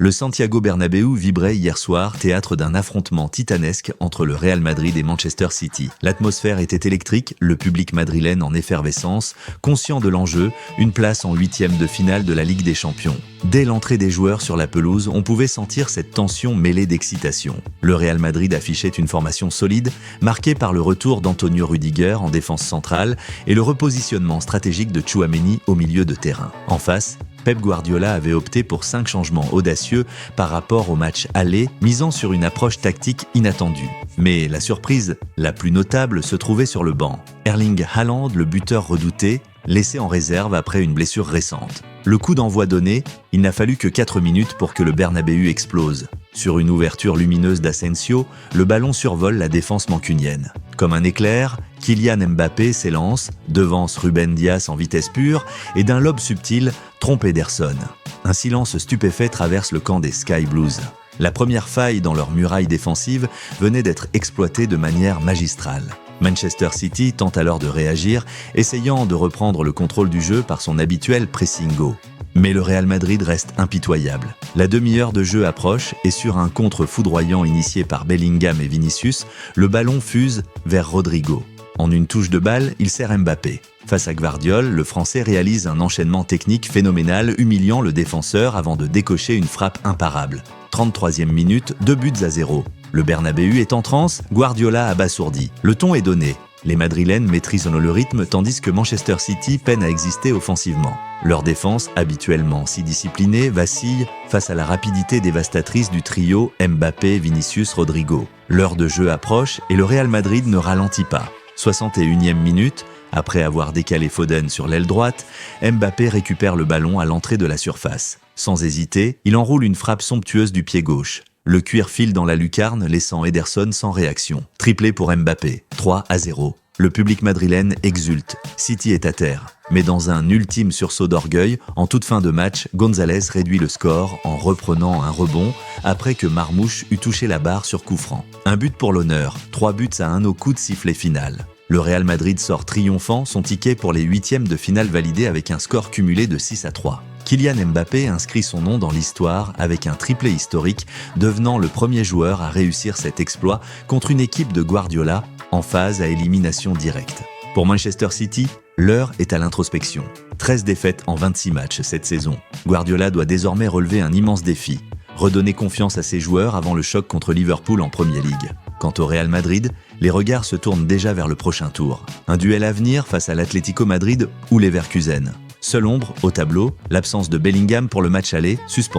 Le Santiago Bernabéu vibrait hier soir, théâtre d'un affrontement titanesque entre le Real Madrid et Manchester City. L'atmosphère était électrique, le public madrilène en effervescence, conscient de l'enjeu, une place en huitième de finale de la Ligue des Champions. Dès l'entrée des joueurs sur la pelouse, on pouvait sentir cette tension mêlée d'excitation. Le Real Madrid affichait une formation solide, marquée par le retour d'Antonio Rüdiger en défense centrale et le repositionnement stratégique de Tchouaméni au milieu de terrain. En face, Pep Guardiola avait opté pour 5 changements audacieux par rapport au match aller, misant sur une approche tactique inattendue. Mais la surprise la plus notable se trouvait sur le banc. Erling Haaland, le buteur redouté, laissé en réserve après une blessure récente. Le coup d'envoi donné, il n'a fallu que 4 minutes pour que le Bernabéu explose. Sur une ouverture lumineuse d'Asensio, le ballon survole la défense mancunienne. Comme un éclair, Kylian Mbappé s'élance, devance Ruben Dias en vitesse pure et d'un lob subtil, trompe Ederson. Un silence stupéfait traverse le camp des Sky Blues. La première faille dans leur muraille défensive venait d'être exploitée de manière magistrale. Manchester City tente alors de réagir, essayant de reprendre le contrôle du jeu par son habituel pressing-go. Mais le Real Madrid reste impitoyable. La demi-heure de jeu approche et sur un contre foudroyant initié par Bellingham et Vinicius, le ballon fuse vers Rodrigo. En une touche de balle, il sert Mbappé. Face à Gvardiol, le Français réalise un enchaînement technique phénoménal, humiliant le défenseur avant de décocher une frappe imparable. 33e minute, 2-0. Le Bernabéu est en transe, Guardiola abasourdi. Le ton est donné. Les Madrilènes maîtrisent le rythme tandis que Manchester City peine à exister offensivement. Leur défense, habituellement si disciplinée, vacille face à la rapidité dévastatrice du trio Mbappé, Vinicius, Rodrigo. L'heure de jeu approche et le Real Madrid ne ralentit pas. 61e minute, après avoir décalé Foden sur l'aile droite, Mbappé récupère le ballon à l'entrée de la surface. Sans hésiter, il enroule une frappe somptueuse du pied gauche. Le cuir file dans la lucarne, laissant Ederson sans réaction. Triplé pour Mbappé, 3-0. Le public madrilène exulte. City est à terre. Mais dans un ultime sursaut d'orgueil, en toute fin de match, González réduit le score en reprenant un rebond après que Marmouche eut touché la barre sur coup franc. Un but pour l'honneur, 3 buts à 1 au coup de sifflet final. Le Real Madrid sort triomphant son ticket pour les huitièmes de finale validé avec un score cumulé de 6-3. Kylian Mbappé inscrit son nom dans l'histoire avec un triplé historique, devenant le premier joueur à réussir cet exploit contre une équipe de Guardiola en phase à élimination directe. Pour Manchester City, l'heure est à l'introspection. 13 défaites en 26 matchs cette saison. Guardiola doit désormais relever un immense défi. Redonner confiance à ses joueurs avant le choc contre Liverpool en Premier League. Quant au Real Madrid, les regards se tournent déjà vers le prochain tour. Un duel à venir face à l'Atlético Madrid ou Leverkusen. Seule ombre au tableau, l'absence de Bellingham pour le match aller, suspendu.